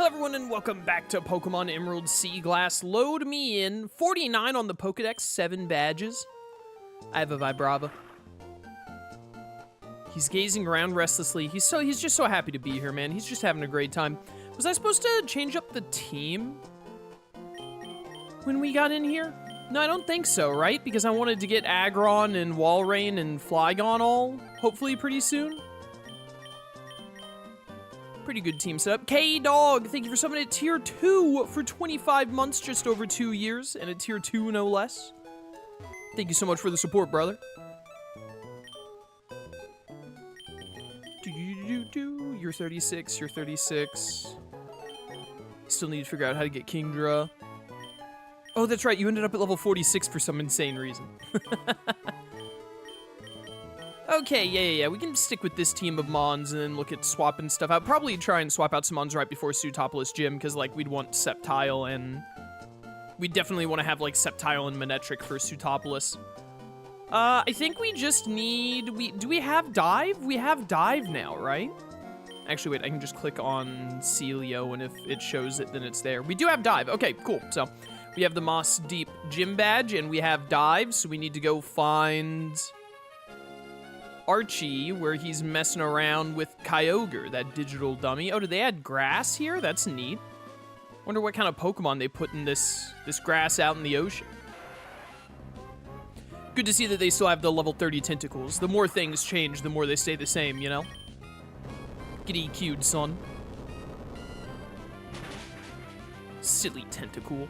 Hello everyone and welcome back to Pokemon Emerald Seaglass. Load me in. 49 on the Pokedex, 7 badges. I have a Vibrava. He's gazing around restlessly. He's just so happy to be here, man. He's just having a great time. Was I supposed to change up the team when we got in here? No, I don't think so, right? Because I wanted to get Aggron and Walrein and Flygon all hopefully pretty soon. Pretty good team setup. K-Dog, thank you for summoning a tier 2 for 25 months, just over 2 years, and a tier 2 no less. Thank you so much for the support, brother. You're 36, you're 36. Still need to figure out how to get Kingdra. Oh, that's right, you ended up at level 46 for some insane reason. Okay, yeah. We can stick with this team of Mons and then look at swapping stuff out. Probably try and swap out some Mons right before Sootopolis Gym, because, like, we'd want Sceptile and... we definitely want to have, like, Sceptile and Manectric for Sootopolis. I think we just need... Do we have Dive? We have Dive now, right? Actually, wait, I can just click on Celio, and if it shows it, then it's there. We do have Dive. Okay, cool. So, we have the Moss Deep Gym Badge, and we have Dive, so we need to go find... Archie, where he's messing around with Kyogre, that digital dummy. Oh, did they add grass here? That's neat. Wonder what kind of Pokemon they put in this grass out in the ocean. Good to see that they still have the level 30 tentacles. The more things change, the more they stay the same, you know? Get EQ'd, son. Silly tentacle.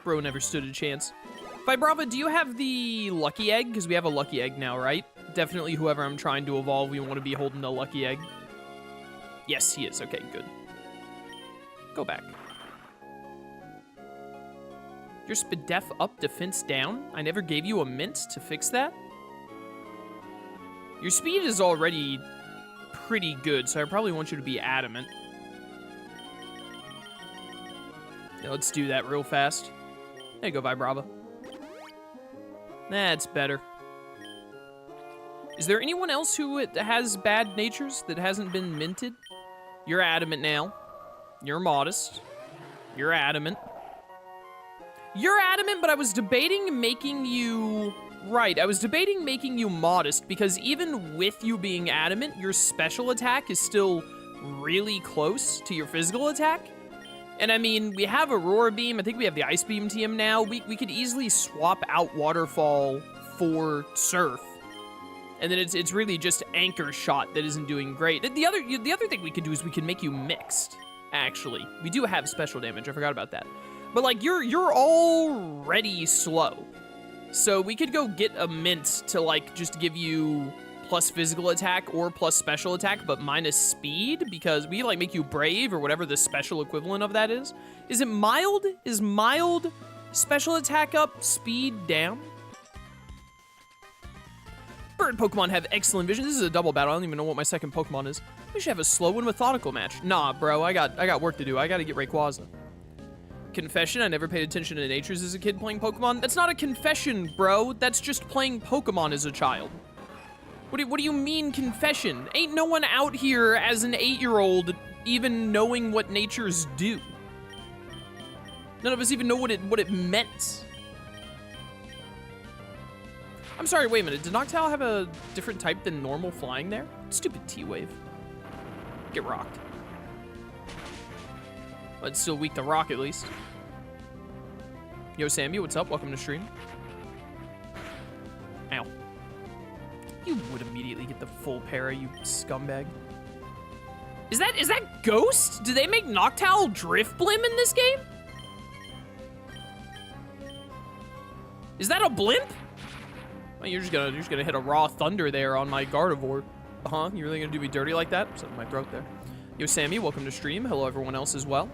Bro never stood a chance. Vibrava, do you have the Lucky Egg? Because we have a Lucky Egg now, right? Definitely whoever I'm trying to evolve, we want to be holding the Lucky Egg. Yes, he is. Okay, good. Go back. Your Spadef up, defense down? I never gave you a mint to fix that? Your speed is already pretty good, so I probably want you to be adamant. Yeah, let's do that real fast. There you go, Vibrava. That's better. Is there anyone else who has bad natures that hasn't been minted? You're adamant now. You're modest. You're adamant. You're adamant, but I was debating making you... Right, I was debating making you modest, because even with you being adamant, your special attack is still really close to your physical attack. And I mean, we have Aurora Beam. I think we have the Ice Beam TM now. We could easily swap out Waterfall for Surf. And then it's really just Anchor Shot that isn't doing great. The other thing we could do is we could make you mixed, actually. We do have special damage. I forgot about that. But, like, you're already slow. So we could go get a mint to, like, just give you... plus physical attack or plus special attack, but minus speed, because we like make you brave or whatever the special equivalent of that is. Is it mild? Is mild special attack up, speed down? Bird Pokemon have excellent vision. This is a double battle. I don't even know what my second Pokemon is. We should have a slow and methodical match. Nah, bro, I got work to do. I gotta get Rayquaza. Confession, I never paid attention to natures as a kid playing Pokemon. That's not a confession, bro. That's just playing Pokemon as a child. What do you mean, confession? Ain't no one out here as an 8-year-old even knowing what natures do. None of us even know what it meant. I'm sorry, wait a minute. Did Noctowl have a different type than normal flying there? Stupid T-Wave. Get rocked. But it's still weak to rock, at least. Yo, Sammy, what's up? Welcome to stream. Ow. You would immediately get the full para, you scumbag. Is that Ghost? Did they make Noctowl Drifblim in this game? Is that a blimp? Oh, you're just gonna hit a raw thunder there on my Gardevoir. Uh-huh, you really gonna do me dirty like that? Something in my throat there. Yo, Sammy, welcome to stream. Hello, everyone else as well.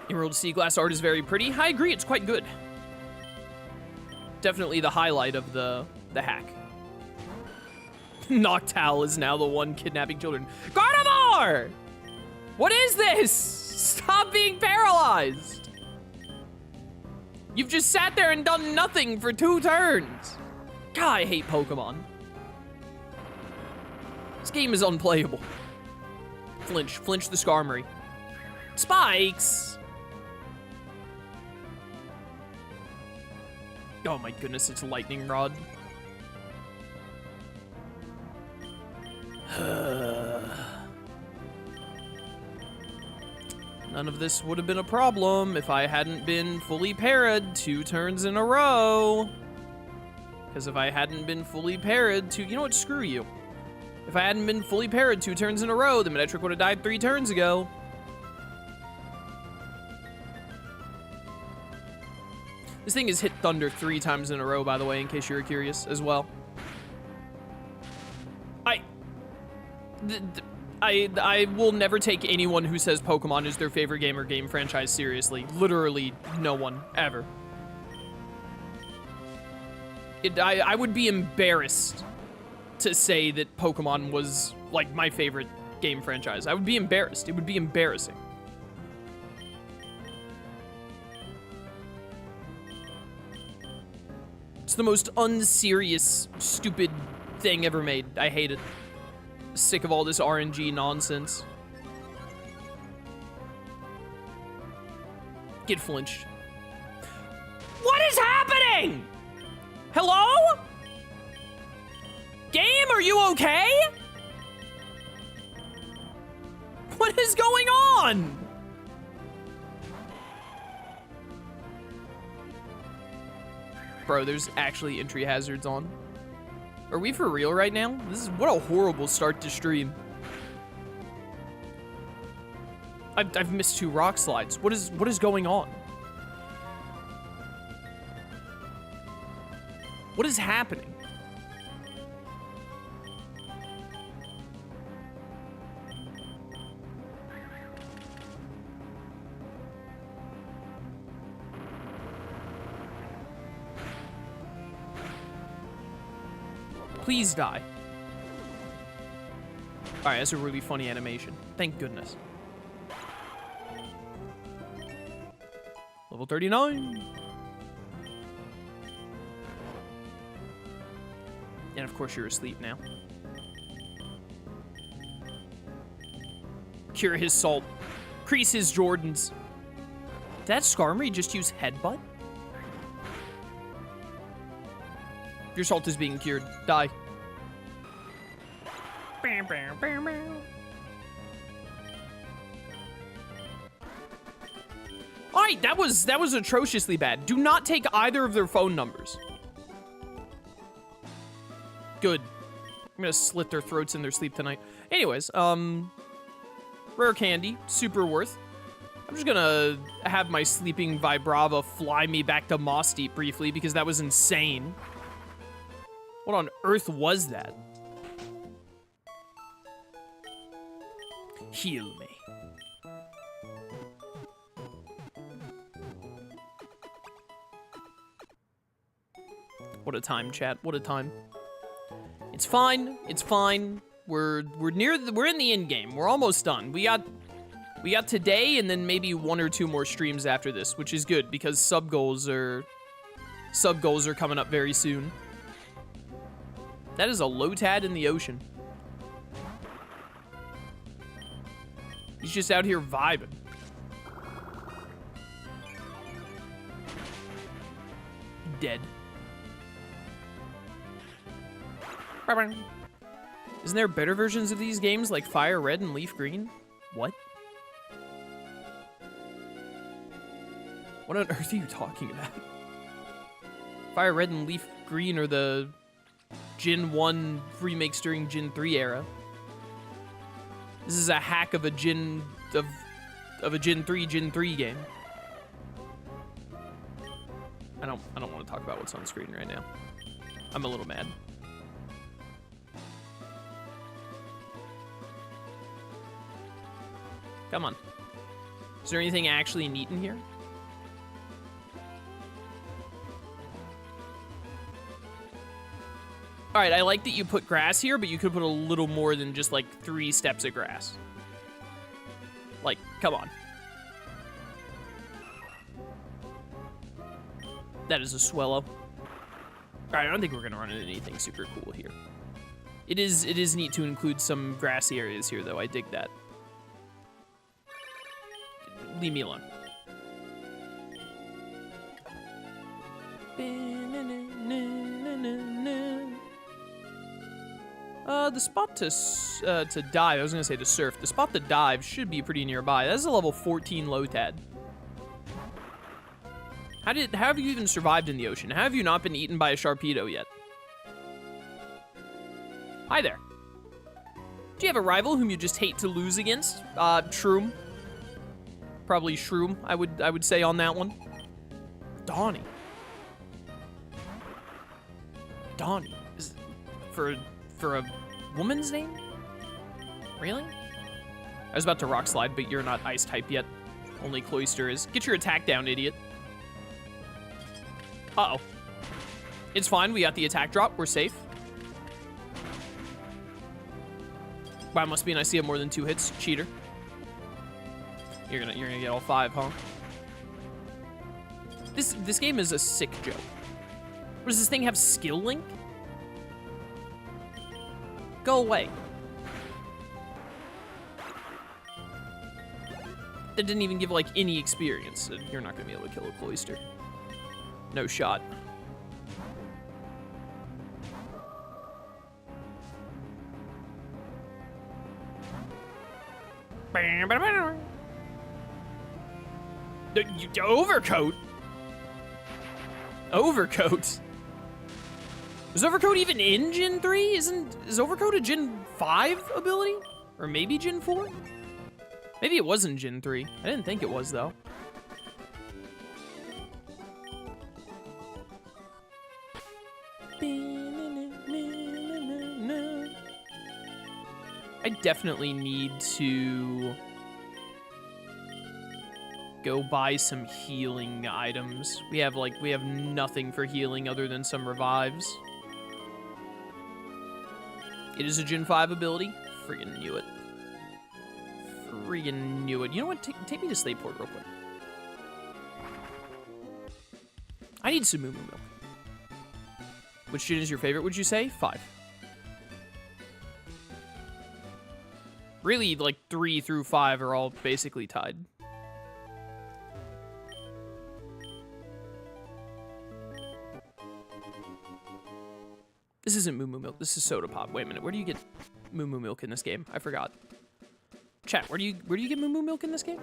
Emerald Seaglass art is very pretty. I agree, it's quite good. Definitely the highlight of the hack. Noctowl is now the one kidnapping children. Gardevoir! What is this? Stop being paralyzed! You've just sat there and done nothing for 2 turns. God, I hate Pokemon. This game is unplayable. Flinch. Flinch the Skarmory. Spikes! Oh my goodness, it's Lightning Rod. None of this would have been a problem if I hadn't been fully parried 2 turns in a row. Because if I hadn't been fully parried you know what, screw you. If I hadn't been fully parried 2 turns in a row, the Manectric would have died 3 turns ago. This thing has hit Thunder 3 times in a row, by the way, in case you were curious as well. I will never take anyone who says Pokemon is their favorite game or game franchise seriously. Literally no one, ever. I would be embarrassed to say that Pokemon was, like, my favorite game franchise. I would be embarrassed. It would be embarrassing. It's the most unserious, stupid thing ever made. I hate it. Sick of all this RNG nonsense. Get flinched. What is happening? Hello? Game, are you okay? What is going on? Bro, there's actually entry hazards on. Are we for real right now? What a horrible start to stream. I've missed 2 rock slides. What is going on? What is happening? Please die. Alright, that's a really funny animation. Thank goodness. Level 39. And of course you're asleep now. Cure his salt. Crease his Jordans. Did that Skarmory just use Headbutt? Your salt is being cured. Die. Alright, that was atrociously bad. Do not take either of their phone numbers. Good. I'm gonna slit their throats in their sleep tonight. Anyways, rare candy, super worth. I'm just gonna have my sleeping Vibrava fly me back to Moss Deep briefly because that was insane. What on earth was that? Heal me. What a time, chat. What a time. It's fine. It's fine. We're in the end game. We're almost done. We got today and then maybe 1 or 2 more streams after this, which is good because sub goals are coming up very soon. That is a Lotad in the ocean. He's just out here vibing. Dead. Isn't there better versions of these games like Fire Red and Leaf Green? What? What on earth are you talking about? Fire Red and Leaf Green are the Gen 1 remakes during Gen 3 era. This is a hack of a Gen 3 game. I don't want to talk about what's on screen right now. I'm a little mad. Come on. Is there anything actually neat in here? All right, I like that you put grass here, but you could put a little more than just like 3 steps of grass. Like, come on. That is a Swellow. All right, I don't think we're gonna run into anything super cool here. It is neat to include some grassy areas here, though. I dig that. leave me alone. The spot to dive, I was gonna say to surf. The spot to dive should be pretty nearby. That's a level 14 Lotad. How have you even survived in the ocean? How have you not been eaten by a Sharpedo yet? Hi there. Do you have a rival whom you just hate to lose against? Shroom. Probably Shroom, I would say on that one. Donnie. Donnie is for a woman's name? Really? I was about to rock slide, but you're not ice type yet. Only Cloyster is. Get your attack down, idiot. Uh-oh. It's fine, we got the attack drop, we're safe. Wow, must be nice to get more than 2 hits, cheater. You're gonna get all 5, huh? This game is a sick joke. What, does this thing have skill link? Go away. That didn't even give, like, any experience. You're not gonna be able to kill a Cloyster. No shot. Overcoat? Overcoat? Is Overcoat even in Gen 3? Is Overcoat a Gen 5 ability? Or maybe Gen 4? Maybe it was in Gen 3. I didn't think it was, though. I definitely need to go buy some healing items. We have nothing for healing other than some revives. It is a Gen 5 ability. Friggin' knew it. Friggin' knew it. You know what? Take me to Slateport real quick. I need some Moo Moo Milk. Which gen is your favorite, would you say? 5. Really, like 3 through 5 are all basically tied. This isn't Moo Moo Milk, this is Soda Pop. Wait a minute, where do you get Moo Moo Milk in this game? I forgot. Chat, where do you get Moo Moo Milk in this game?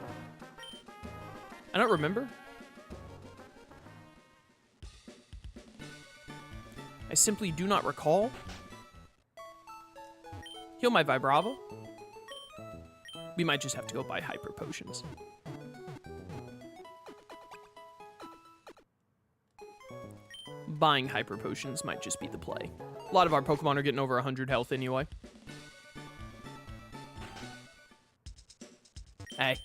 I don't remember. I simply do not recall. Heal my Vibrava. We might just have to go buy Hyper Potions. Buying Hyper Potions might just be the play. A lot of our Pokemon are getting over 100 health anyway. Hey.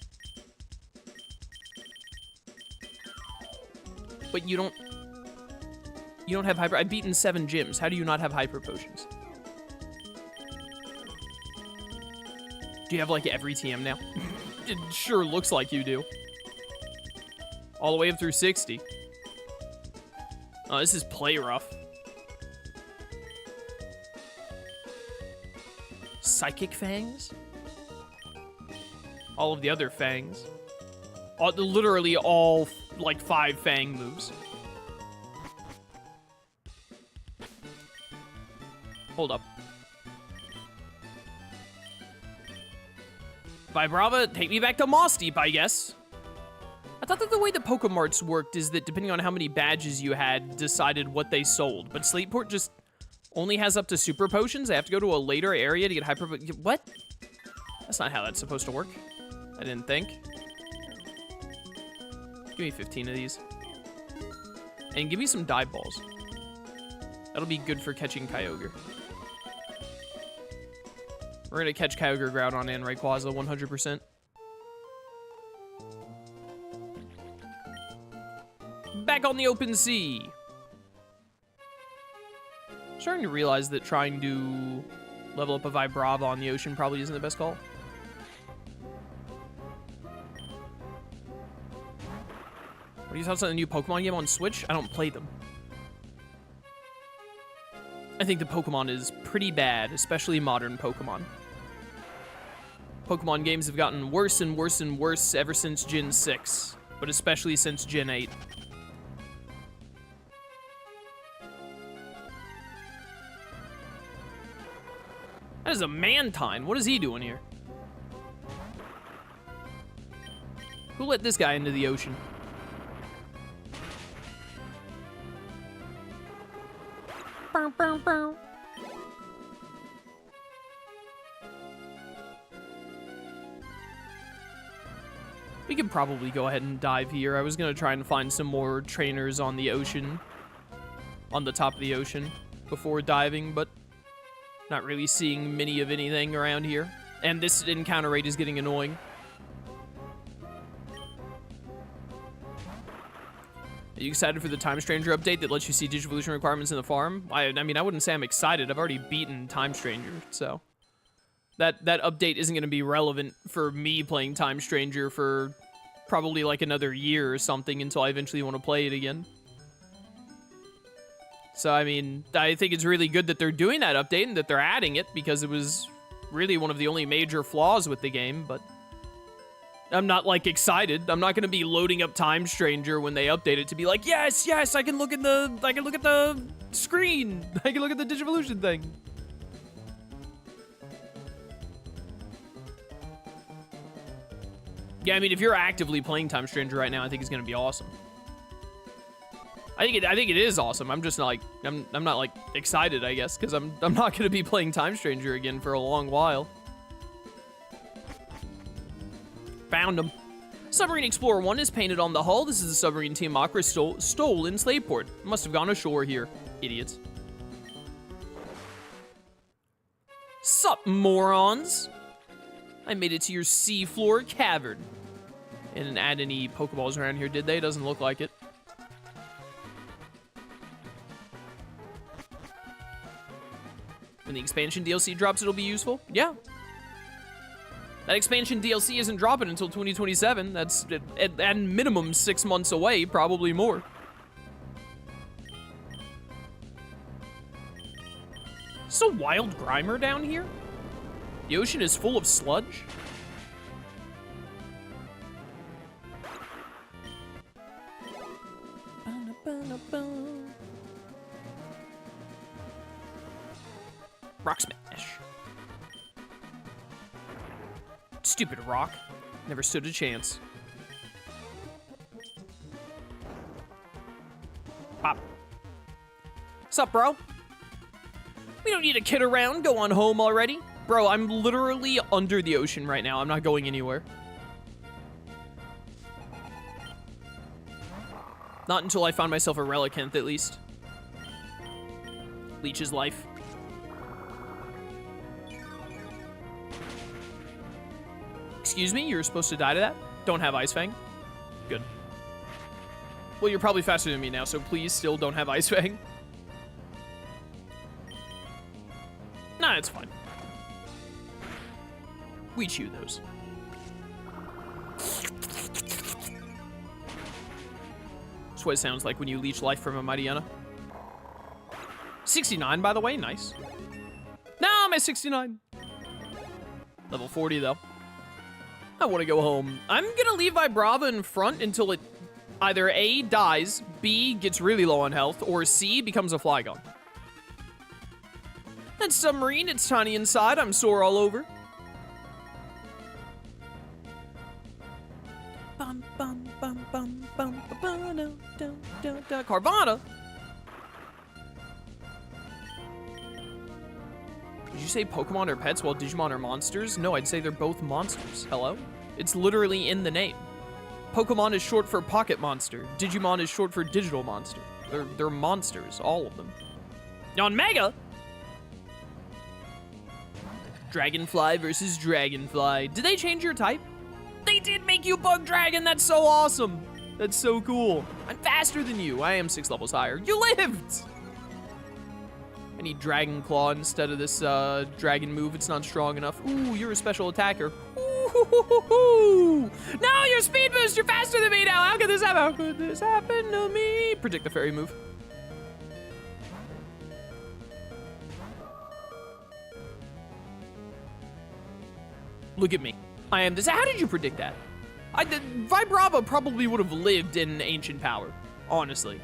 But you don't have Hyper... I've beaten 7 gyms. How do you not have Hyper Potions? Do you have, like, every TM now? It sure looks like you do. All the way up through 60. Oh, this is play rough. Psychic Fangs? All of the other Fangs. Literally all, like, 5 Fang moves. Hold up. Vibrava, take me back to Moss Deep, I guess. I thought that the way the Pokemarts worked is that depending on how many badges you had, decided what they sold. But Slateport just only has up to Super Potions. They have to go to a later area to get Hyper... What? That's not how that's supposed to work. I didn't think. Give me 15 of these. And give me some dive balls. That'll be good for catching Kyogre. We're gonna catch Kyogre Groudon and Rayquaza 100%. Back on the open sea. Starting to realize that trying to level up a Vibrava on the ocean probably isn't the best call. What are your thoughts on the new Pokemon game on Switch? I don't play them. I think the Pokemon is pretty bad, especially modern Pokemon. Pokemon games have gotten worse and worse and worse ever since Gen 6, but especially since Gen 8. That is a Mantine. What is he doing here? Who let this guy into the ocean? Bow, bow, bow. We could probably go ahead and dive here. I was going to try and find some more trainers on the ocean, on the top of the ocean, before diving, but not really seeing many of anything around here. And this encounter rate is getting annoying. Are you excited for the Time Stranger update that lets you see Digivolution requirements in the farm? I mean, I wouldn't say I'm excited. I've already beaten Time Stranger, so... That update isn't going to be relevant for me playing Time Stranger for probably like another year or something until I eventually want to play it again. So, I mean, I think it's really good that they're doing that update and that they're adding it because it was really one of the only major flaws with the game, but I'm not, like, excited. I'm not going to be loading up Time Stranger when they update it to be like, yes, yes, I can look at the screen. I can look at the Digivolution thing. Yeah, I mean, if you're actively playing Time Stranger right now, I think it's gonna be awesome. I think it is awesome. I'm just not like I'm not like excited, I guess, because I'm not gonna be playing Time Stranger again for a long while. Found him. Submarine Explorer 1 is painted on the hull. This is the submarine Team Aqua stole in Slaveport. Must have gone ashore here, idiots. Sup, morons? I made it to your Seafloor Cavern. They didn't add any Pokeballs around here, did they? Doesn't look like it. When the expansion DLC drops, it'll be useful? Yeah. That expansion DLC isn't dropping until 2027. That's at minimum 6 months away, probably more. Is a wild Grimer down here? The ocean is full of sludge? Rock Smash. Stupid rock. Never stood a chance. Pop. Sup, bro? We don't need to kid around. Go on home already. Bro, I'm literally under the ocean right now. I'm not going anywhere. Not until I find myself a Relicanth, at least. Leech's life. Excuse me? You're supposed to die to that? Don't have Ice Fang? Good. Well, you're probably faster than me now, so please still don't have Ice Fang. Nah, it's fine. We chew those. That's what it sounds like when you leech life from a Mightyena. 69, by the way, nice. No, I'm at 69. Level 40, though. I want to go home. I'm gonna leave Vibrava in front until it either A, dies, B, gets really low on health, or C, becomes a Flygon. That submarine, it's tiny inside. I'm sore all over. Bum, bum, bum, bum, bum, bum, no, Carvana? Did you say Pokemon are pets while Digimon are monsters? No, I'd say they're both monsters. Hello? It's literally in the name. Pokemon is short for Pocket Monster. Digimon is short for Digital Monster. They're monsters, all of them. On Mega! Dragonfly versus Dragonfly. Did they change your type? They did make you Bug Dragon! That's so awesome! That's so cool. I'm faster than you. I am 6 levels higher. You lived! I need Dragon Claw instead of this dragon move. It's not strong enough. Ooh, you're a special attacker. Ooh, no, you're Speed Boost. You're faster than me now. How could this happen? How could this happen to me? Predict the fairy move. Look at me. I am this. How did you predict that? Vibrava probably would have lived in ancient power, honestly.